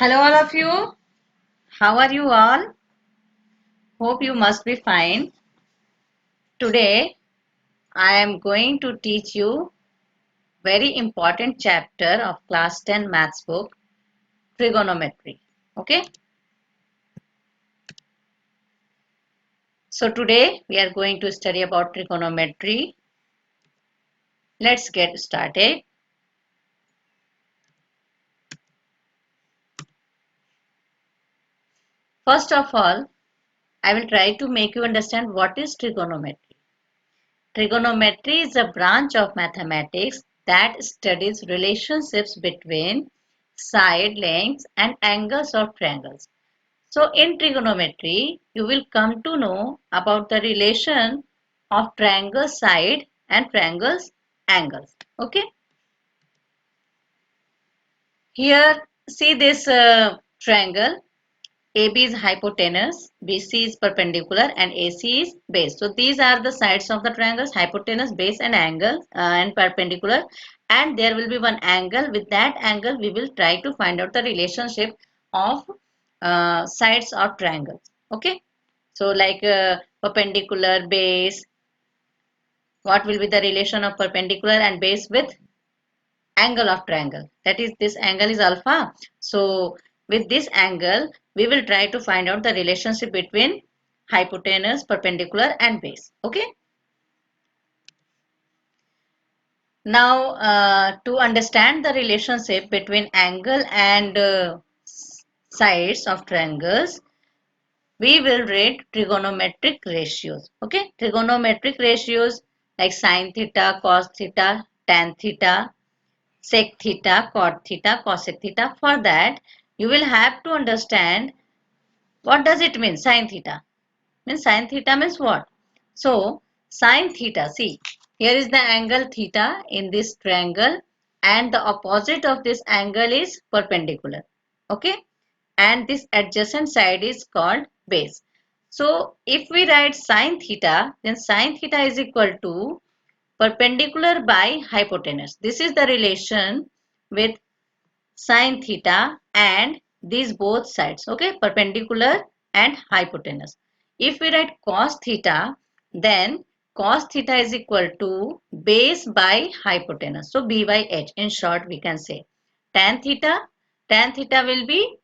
Hello, all of you. How are you all? Hope you must be fine. Today, I am going to teach you very important chapter of class 10 maths book, trigonometry. Okay. So today we are going to study about trigonometry. Let's get started. First of all, I will try to make you understand what is trigonometry. Trigonometry is a branch of mathematics that studies relationships between side lengths and angles of triangles. So in trigonometry, you will come to know about the relation of triangle side and triangles angles. Okay. Here, see this triangle. AB is hypotenuse, BC is perpendicular, and AC is base. So these are the sides of the triangles: hypotenuse, base, and angle and perpendicular. And there will be one angle. With that angle, we will try to find out the relationship of sides of triangles. Okay. So like perpendicular, base. What will be the relation of perpendicular and base with angle of triangle? That is, this angle is alpha. So with this angle, we will try to find out the relationship between hypotenuse, perpendicular, and base. Okay. Now, to understand the relationship between angle and sides of triangles, we will read trigonometric ratios. Okay. Trigonometric ratios like sine theta, cos theta, tan theta, sec theta, cot theta, cosec theta. For that, you will have to understand what does it mean, sine theta. Means sine theta means what? So, sine theta, see, here is the angle theta in this triangle and the opposite of this angle is perpendicular. Okay? And this adjacent side is called base. So, if we write sine theta, then sine theta is equal to perpendicular by hypotenuse. This is the relation with sine theta and these both sides, okay, perpendicular and hypotenuse. If we write cos theta, then cos theta is equal to base by hypotenuse. So b by h, in short we can say. Tan theta will be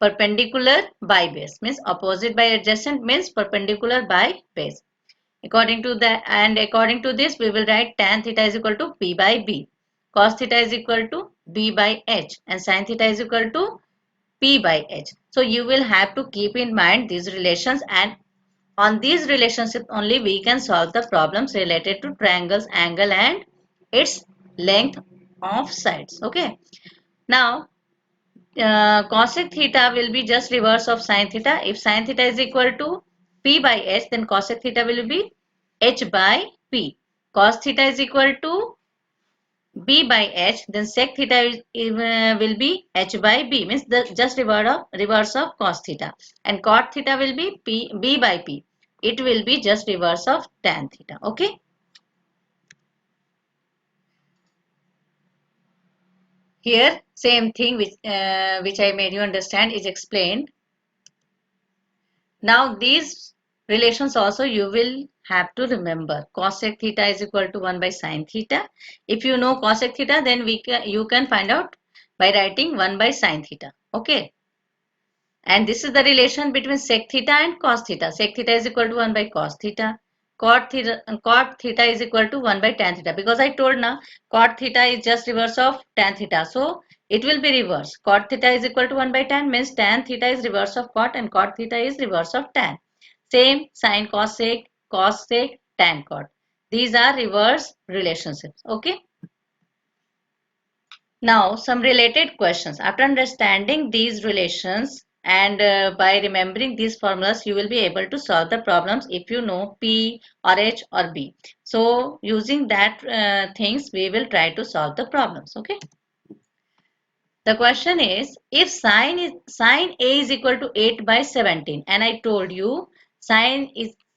perpendicular by base, means opposite by adjacent means perpendicular by base. According to that, and according to this, we will write tan theta is equal to p by b, cos theta is equal to b by h, and sin theta is equal to p by h. So you will have to keep in mind these relations, and on these relationships only we can solve the problems related to triangles, angle, and its length of sides. Okay. Now, cosec theta will be just reverse of sin theta. If sin theta is equal to p by h, then cosec theta will be h by p. Cos theta is equal to b by h, then sec theta will be h by b, means the just reverse of cos theta. And cot theta will be b by p. It will be just reverse of tan theta. Okay. Here, same thing which I made you understand is explained. Now these relations also you will have to remember. Cosec theta is equal to 1 by sin theta. If you know cosec theta, then you can find out by writing 1 by sin theta. Okay. And this is the relation between sec theta and cos theta. Sec theta is equal to 1 by cos theta. Cot theta is equal to 1 by tan theta. Because I told now, cot theta is just reverse of tan theta. So it will be reverse. Cot theta is equal to 1 by tan means tan theta is reverse of cot and cot theta is reverse of tan. Same sin cos sec, tan cot. These are reverse relationships. Okay. Now, some related questions. After understanding these relations and by remembering these formulas, you will be able to solve the problems if you know P or H or B. So, using that things, we will try to solve the problems. Okay. The question is, if sine A is equal to 8 by 17, and I told you sine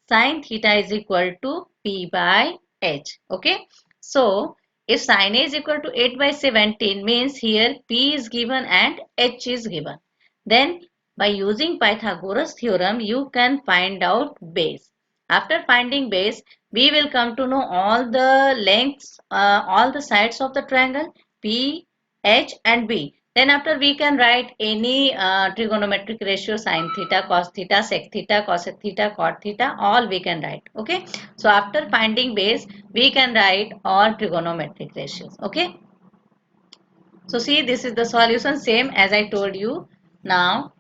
theta is equal to P by H. Okay. So, if sine A is equal to 8 by 17 means here P is given and H is given. Then by using Pythagoras theorem, you can find out base. After finding base, we will come to know all the lengths, all the sides of the triangle P, H and B. Then after we can write any trigonometric ratio, sin theta, cos theta, sec theta, cosec theta, cot theta, all we can write. Okay. So after finding base, we can write all trigonometric ratios. Okay. So see, this is the solution, same as I told you. Now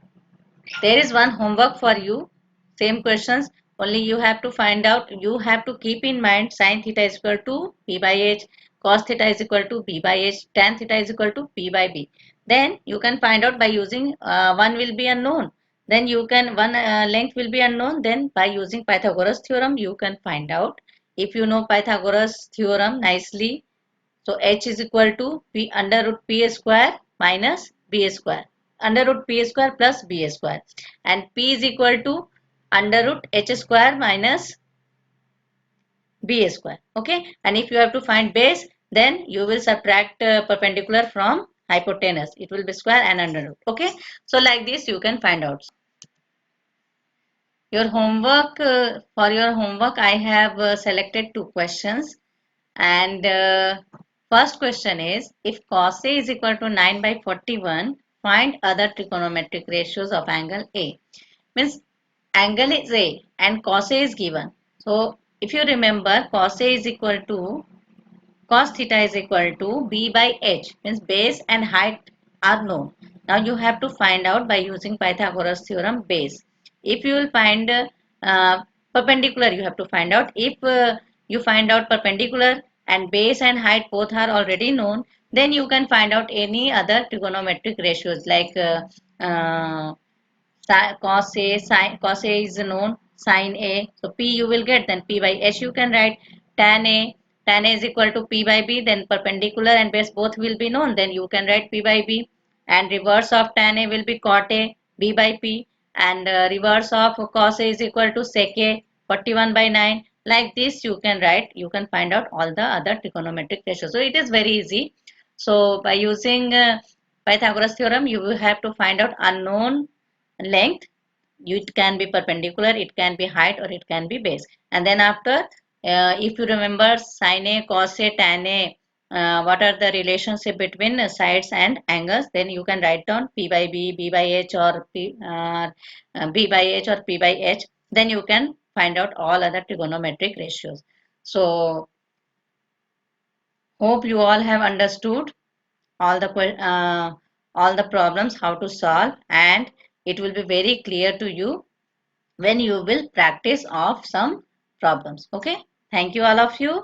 there is one homework for you. Same questions. Only you have to find out. You have to keep in mind sin theta is equal to P by H, cos theta is equal to B by H, tan theta is equal to P by B. Then you can find out by using one will be unknown. Then you can one length will be unknown. Then by using Pythagoras theorem you can find out. If you know Pythagoras theorem nicely, so h is equal to p under root p square minus b square. Under root p square plus b square. And p is equal to under root h square minus b square. Okay. And if you have to find base, then you will subtract perpendicular from hypotenuse. It will be square and under root. Okay. So like this you can find out. Your homework, for your homework, I have selected two questions. And first question is, if cos A is equal to 9 by 41, find other trigonometric ratios of angle A. Means angle is A and cos A is given. So if you remember, cos A is equal to cos theta is equal to b by h, means base and height are known. Now you have to find out by using Pythagoras theorem base. If you will find perpendicular, you have to find out. If you find out perpendicular and base and height both are already known, then you can find out any other trigonometric ratios like cos A is known, sin A. So P you will get, then P by H you can write tan A. Tan A is equal to P by B, then perpendicular and base both will be known, then you can write P by B. And reverse of tan A will be cot A, B by P. And reverse of cos A is equal to sec A, 41 by 9. Like this you can write, you can find out all the other trigonometric ratios. So it is very easy. So by using Pythagoras theorem, you will have to find out unknown length. It can be perpendicular, it can be height, or it can be base. And then after, if you remember sin A, cos A, tan A, what are the relationship between sides and angles, then you can write down P by B, B by H, or B by H or P by H. Then you can find out all other trigonometric ratios. So hope you all have understood all the all the problems how to solve, and it will be very clear to you when you will practice of some problems. Okay. Thank you all of you.